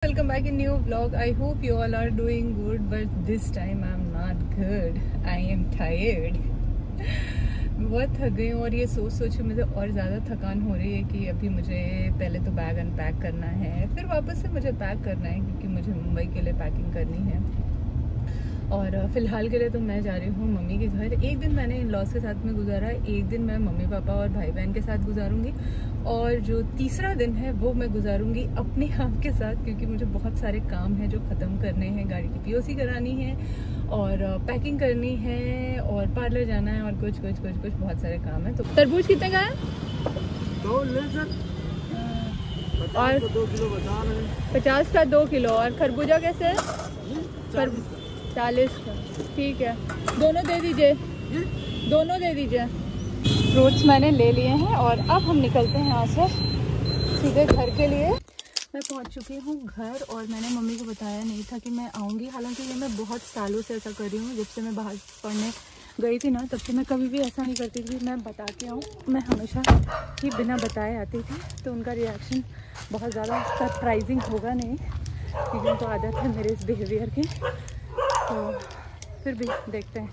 Welcome back in new vlog. I hope you all are doing good, but this time I'm not good. I am tired. बहुत थक गई हूँ और ये सोच के मुझे और ज़्यादा थकान हो रही है कि अभी मुझे पहले तो बैग अनपैक करना है, फिर वापस से मुझे पैक करना है क्योंकि मुझे मुंबई के लिए पैकिंग करनी है। और फ़िलहाल के लिए तो मैं जा रही हूँ मम्मी के घर। एक दिन मैंने इन लॉज के साथ में गुजारा, एक दिन मैं मम्मी पापा और भाई बहन के साथ गुजारूंगी और जो तीसरा दिन है वो मैं गुजारूंगी अपने आप के साथ, क्योंकि मुझे बहुत सारे काम हैं जो ख़त्म करने हैं। गाड़ी की पीओसी करानी है और पैकिंग करनी है और पार्लर जाना है और कुछ बहुत सारे काम है। तो तरबूज कितने का है? 2 ले सर। और 2 किलो बता रहे हैं। 50 का 2 किलो। और खरबूजा कैसे है? 40 का। ठीक है, दोनों दे दीजिए, दोनों दे दीजिए। फ्रूट्स मैंने ले लिए हैं और अब हम निकलते हैं यहाँ से सीधे घर के लिए। मैं पहुँच चुकी हूँ घर और मैंने मम्मी को बताया नहीं था कि मैं आऊँगी। हालांकि ये मैं बहुत सालों से ऐसा कर रही हूँ, जब से मैं बाहर पढ़ने गई थी ना, तब से मैं कभी भी ऐसा नहीं करती थी मैं बता के आऊँ। मैं हमेशा ही बिना बताए आती थी, तो उनका रिएक्शन बहुत ज़्यादा सरप्राइजिंग होगा नहीं, क्योंकि उनको आदत है मेरे इस बिहेवियर की। तो फिर भी देखते हैं।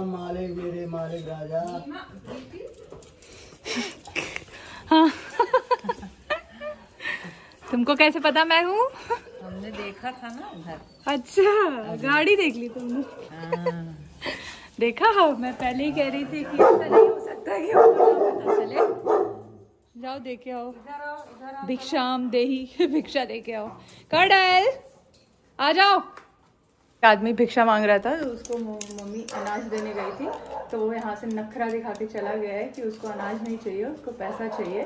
मालिक मेरे मालिक राजा। हाँ तुमको कैसे पता मैं हूँ? हमने देखा था ना उधर। अच्छा, गाड़ी देख ली तुमने? देखा हो, मैं पहले ही कह रही थी कि ऐसा नहीं हो सकता कि पता चले। जाओ दे के आओ, भिक्षाम देही, भिक्षा दे के आओ। कड़ल आ जाओ। आदमी भिक्षा मांग रहा था तो उसको मम्मी अनाज देने गई थी, तो वो यहाँ से नखरा दिखा के चला गया है कि उसको अनाज नहीं चाहिए, उसको पैसा चाहिए।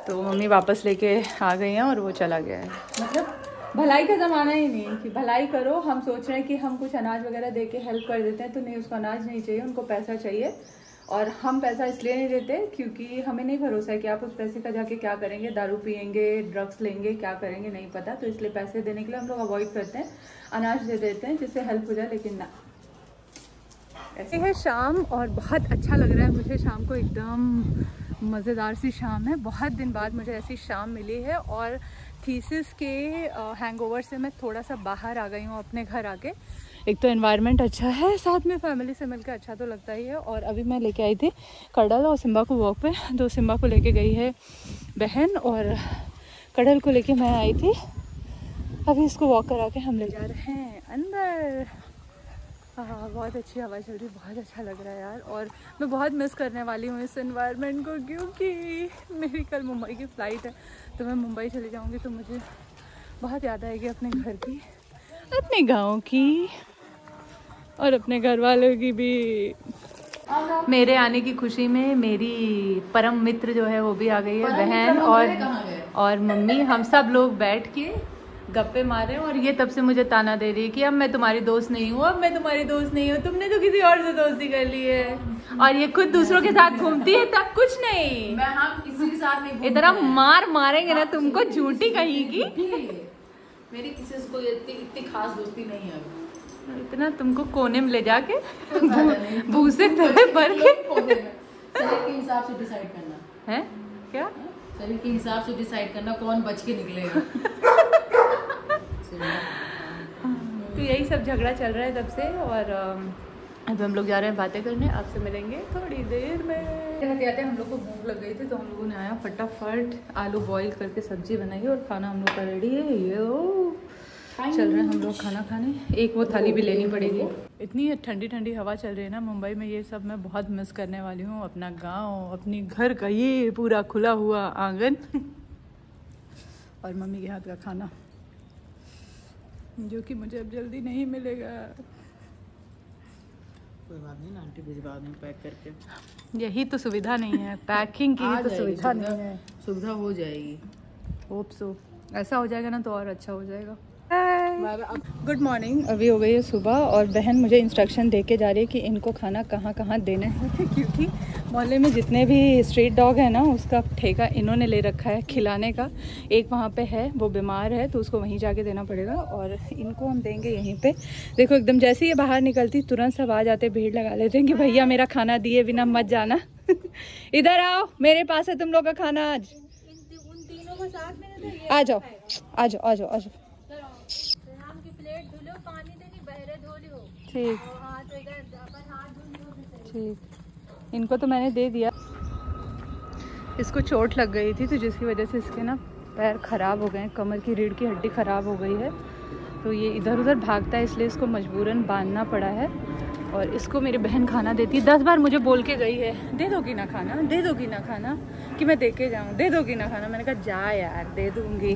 तो मम्मी वापस लेके आ गई हैं और वो चला गया है। मतलब भलाई का ज़माना ही नहीं कि भलाई करो। हम सोच रहे हैं कि हम कुछ अनाज वगैरह दे के हेल्प कर देते हैं, तो नहीं, उसको अनाज नहीं चाहिए, उनको पैसा चाहिए। और हम पैसा इसलिए नहीं देते क्योंकि हमें नहीं भरोसा है कि आप उस पैसे का जाके क्या करेंगे, दारू पियेंगे, ड्रग्स लेंगे, क्या करेंगे नहीं पता। तो इसलिए पैसे देने के लिए हम लोग अवॉइड करते हैं, अनाज दे देते हैं जिससे हेल्प हो जाए, लेकिन ना। ऐसे है शाम और बहुत अच्छा लग रहा है मुझे। शाम को एकदम मज़ेदार सी शाम है। बहुत दिन बाद मुझे ऐसी शाम मिली है और थीसिस के हैंगओवर से मैं थोड़ा सा बाहर आ गई हूँ अपने घर आके। एक तो एनवायरनमेंट अच्छा है, साथ में फैमिली से मिलकर अच्छा तो लगता ही है। और अभी मैं लेके आई थी कड़ल और सिम्बा को वॉक पे, तो सिम्बा को लेके गई है बहन और कड़ल को लेके मैं आई थी। अभी इसको वॉक करा के हम ले जा रहे हैं अंदर। हाँ, बहुत अच्छी हवा चल रही, बहुत अच्छा लग रहा है यार। और मैं बहुत मिस करने वाली हूँ इस एनवायरनमेंट को, क्योंकि मेरी कल मुंबई की फ़्लाइट है। तो मैं मुंबई चली जाऊँगी तो मुझे बहुत याद आएगी अपने घर की, अपने गांव की और अपने घर वालों की भी। मेरे आने की खुशी में मेरी परम मित्र जो है वो भी आ गई है, बहन और मम्मी। हम सब लोग बैठ के गप्पे मारे और ये तब से मुझे ताना दे रही है कि अब मैं तुम्हारी दोस्त नहीं हूँ, अब मैं तुम्हारी दोस्त नहीं हूँ, तुमने तो किसी और से दोस्ती कर ली है। और ये खुद दूसरों के साथ घूमती है तब कुछ नहीं। मैं हम किसी के साथ नहीं, इतना मार मारेंगे ना तुमको, झूठी कहेगी। मेरी किसी से कोई इतनी खास दोस्ती नहीं है। इतना तुमको कोने में ले जाके भूसे तरह भर के शरीर के हिसाब से डिसाइड करना है क्या? शरीर के हिसाब से डिसाइड करना कौन बच के निकलेगा। तो यही सब झगड़ा चल रहा है तब से। और अब हम लोग जा रहे हैं बातें करने। आपसे मिलेंगे थोड़ी देर में। आते हम लोग को भूख लग गई थी तो हम लोगों ने आया फटाफट आलू बॉईल करके सब्जी बनाई और खाना हम लोग का रेडी है। ये चल रहे हैं हम लोग खाना खाने। एक वो थाली भी लेनी पड़ेगी। इतनी ठंडी ठंडी हवा चल रही है ना मुंबई में, ये सब मैं बहुत मिस करने वाली हूँ। अपना गांव, अपनी घर का ये पूरा खुला हुआ आंगन और मम्मी के हाथ का खाना, जो कि मुझे अब जल्दी नहीं मिलेगा। कोई बात नहीं, आंटी भिजवा दें पैक करके। यही तो सुविधा नहीं है, पैकिंग की तो सुविधा नहीं है। सुविधा हो जाएगी, होप सो। ऐसा हो जाएगा ना तो और अच्छा हो जाएगा। Good morning. अभी हो गई है सुबह और बहन मुझे इंस्ट्रक्शन दे के जा रही है कि इनको खाना कहाँ कहाँ देना है क्योंकि मोहल्ले में जितने भी स्ट्रीट डॉग है ना उसका ठेका इन्होंने ले रखा है खिलाने का। एक वहाँ पे है वो बीमार है तो उसको वहीं जाके देना पड़ेगा और इनको हम देंगे यहीं पे। देखो एकदम जैसे ही ये बाहर निकलती तुरंत सब आ जाते, भीड़ लगा लेते हैं कि भैया मेरा खाना दिए बिना मत जाना इधर आओ मेरे पास है तुम लोग का खाना आज। आ जाओ आ जाओ आ जाओ आ जाओ। ठीक ठीक, इनको तो मैंने दे दिया। इसको चोट लग गई थी तो जिसकी वजह से इसके ना पैर ख़राब हो गए हैं, कमर की रीढ़ की हड्डी ख़राब हो गई है तो ये इधर उधर भागता है, इसलिए इसको मजबूरन बांधना पड़ा है। और इसको मेरी बहन खाना देती है। 10 बार मुझे बोल के गई है दे दोगी ना खाना, दे दोगी ना खाना, कि मैं दे के जाऊँ, दे दोगी ना खाना। मैंने कहा जा यार दे दूँगी।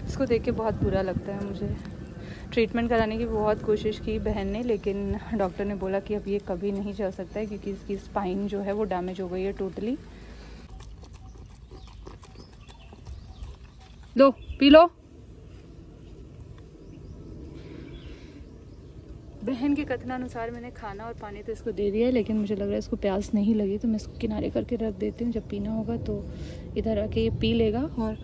इसको देख के बहुत बुरा लगता है मुझे। ट्रीटमेंट कराने की बहुत कोशिश की बहन ने लेकिन डॉक्टर ने बोला कि अब ये कभी नहीं चल सकता है क्योंकि इसकी स्पाइन जो है वो डैमेज हो गई है टोटली। लो पी लो। बहन के कथनानुसार मैंने खाना और पानी तो इसको दे दिया है लेकिन मुझे लग रहा है इसको प्यास नहीं लगी तो मैं इसको किनारे करके रख देती हूँ। जब पीना होगा तो इधर आके ये पी लेगा। और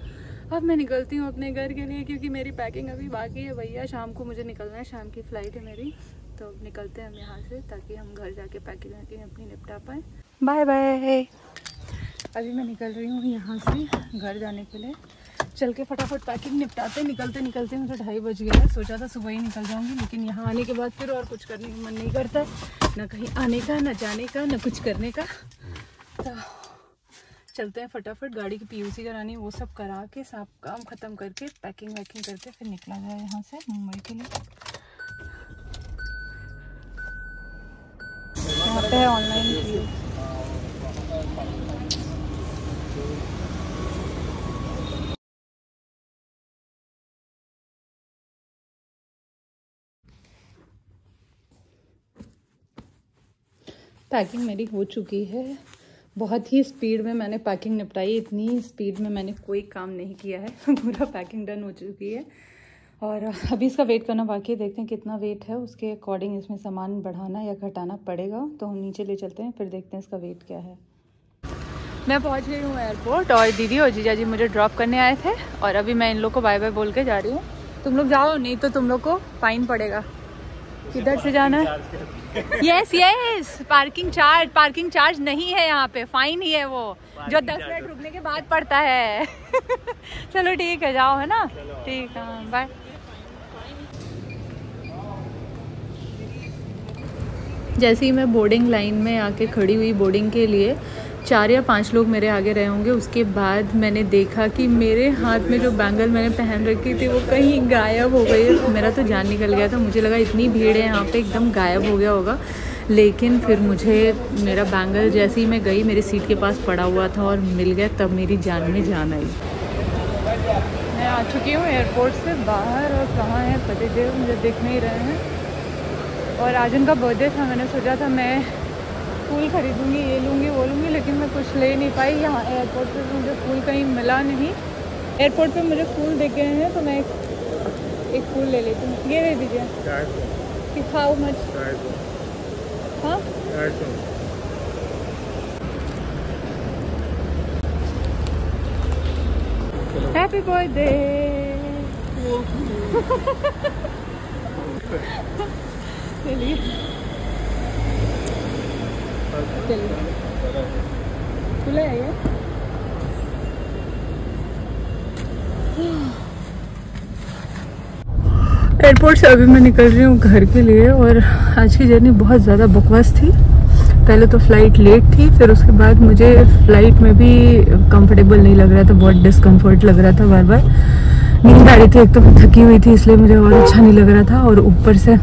अब मैं निकलती हूँ अपने घर के लिए क्योंकि मेरी पैकिंग अभी बाकी है भैया। शाम को मुझे निकलना है, शाम की फ़्लाइट है मेरी, तो अब निकलते हैं हम यहाँ से ताकि हम घर जाके पैकिंग अपनी निपटा पाएँ। Bye bye. अभी मैं निकल रही हूँ यहाँ से घर जाने के लिए। चल के फटाफट पैकिंग निपटाते। निकलते निकलते मुझे 2:30 बज गया है। सोचा था सुबह ही निकल जाऊँगी लेकिन यहाँ आने के बाद फिर और कुछ करने का मन नहीं करता है, ना कहीं आने का, ना जाने का, ना कुछ करने का। तो चलते हैं फटाफट, गाड़ी की PUC करानी वो सब करा के सब काम ख़त्म करके पैकिंग वैकिंग करके फिर निकला जाए यहाँ से मुंबई के लिए। यहाँ पे है ऑनलाइन पैकिंग मेरी हो चुकी है। बहुत ही स्पीड में मैंने पैकिंग निपटाई, इतनी स्पीड में मैंने कोई काम नहीं किया है पूरा पैकिंग डन हो चुकी है। और अभी इसका वेट करना बाकी है, देखते हैं कितना वेट है, उसके अकॉर्डिंग इसमें सामान बढ़ाना या घटाना पड़ेगा। तो हम नीचे ले चलते हैं फिर देखते हैं इसका वेट क्या है। मैं पहुंच गई हूँ एयरपोर्ट और दीदी और जीजा जी मुझे ड्रॉप करने आए थे और अभी मैं इन लोग को बाय बाय बोल के जा रही हूँ। तुम लोग जाओ नहीं तो तुम लोग को फाइन पड़ेगा। किधर से जाना है? यस यस, पार्किंग चार्ज नहीं है यहाँ पे, फाइन ही है वो जो 10 मिनट रुकने के बाद पड़ता है चलो ठीक है जाओ, है ना? ठीक है बाय। जैसे ही मैं बोर्डिंग लाइन में आके खड़ी हुई बोर्डिंग के लिए, 4 या 5 लोग मेरे आगे रहे होंगे। उसके बाद मैंने देखा कि मेरे हाथ में जो बैंगल मैंने पहन रखी थी वो कहीं गायब हो गई है। मेरा तो जान निकल गया था, मुझे लगा इतनी भीड़ है यहाँ पे एकदम गायब हो गया होगा। लेकिन फिर मुझे मेरा बैंगल जैसे ही मैं गई मेरी सीट के पास पड़ा हुआ था और मिल गया, तब मेरी जान में जान आई। मैं आ चुकी हूँ एयरपोर्ट से बाहर और कहाँ है पतिदेव मुझे दिख नहीं रहे हैं। और आज उनका बर्थडे था, मैंने सोचा था मैं फूल खरीदूंगी, ये लूँगी वो लूँगी, लेकिन मैं कुछ ले नहीं पाई। यहाँ एयरपोर्ट पे मुझे फूल कहीं मिला नहीं। एयरपोर्ट पे मुझे फूल दिख गए हैं तो मैं एक फूल ले लेती हूँ। ये दे दीजिए। How much? हाँ हैप्पी बर्थडे। चलिए खुला है ये। एयरपोर्ट से अभी मैं निकल रही हूँ घर के लिए और आज की जर्नी बहुत ज़्यादा बकवास थी। पहले तो फ़्लाइट लेट थी, फिर उसके बाद मुझे फ़्लाइट में भी कंफर्टेबल नहीं लग रहा था, बहुत डिस्कम्फर्ट लग रहा था, बार बार नींद आ रही थी। एक तो मैं थकी हुई थी इसलिए मुझे और अच्छा नहीं लग रहा था और ऊपर से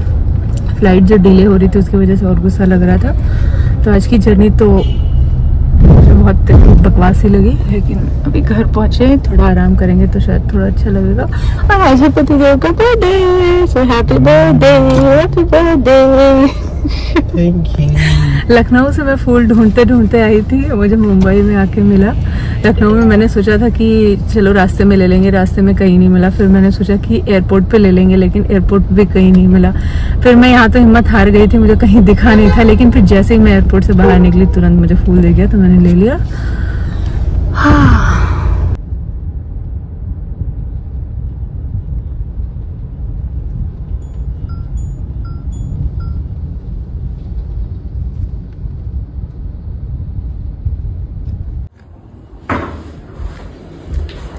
फ़्लाइट जो डिले हो रही थी उसकी वजह से और गुस्सा लग रहा था। तो आज की जर्नी तो मुझे बहुत बकवास ही लगी, लेकिन अभी घर पहुँचे थोड़ा आराम करेंगे तो शायद थोड़ा अच्छा लगेगा। और आज है पतिदेव का birthday, so happy birthday, happy birthday. Thank you. Lucknow से मैं फूल ढूंढते ढूंढते आई थी, मुझे मुंबई में आके मिला। लखनऊ में मैंने सोचा था कि चलो रास्ते में ले लेंगे, रास्ते में कहीं नहीं मिला। फिर मैंने सोचा कि एयरपोर्ट पे ले लेंगे, लेकिन एयरपोर्ट पे भी कहीं नहीं मिला। फिर मैं यहाँ तो हिम्मत हार गई थी, मुझे कहीं दिखा नहीं था। लेकिन फिर जैसे ही मैं एयरपोर्ट से बाहर निकली तुरंत मुझे फूल दे गया, तो मैंने ले लिया।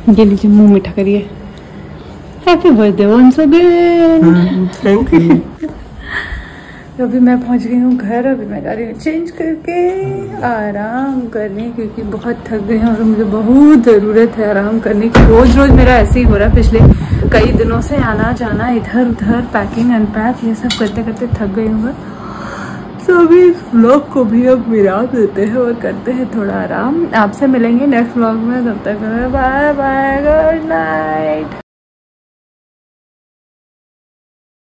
ये लीजिए, मुंह मीठा करिए। Happy birthday once again. Thank you. अभी मैं पहुंच गई हूँ घर। अभी मैं जा रही हूँ चेंज करके आराम करने, क्योंकि बहुत थक गई हूँ और मुझे बहुत ज़रूरत है आराम करने की। रोज रोज मेरा ऐसे ही हो रहा है पिछले कई दिनों से, आना जाना इधर उधर, पैकिंग अनपैक, ये सब करते करते थक गई हूँ मैं। तो अभी इस व्लॉग को भी अब विराम देते हैं और करते हैं थोड़ा आराम। आपसे मिलेंगे नेक्स्ट व्लॉग में, तब तक बाय बाय, गुड नाइट।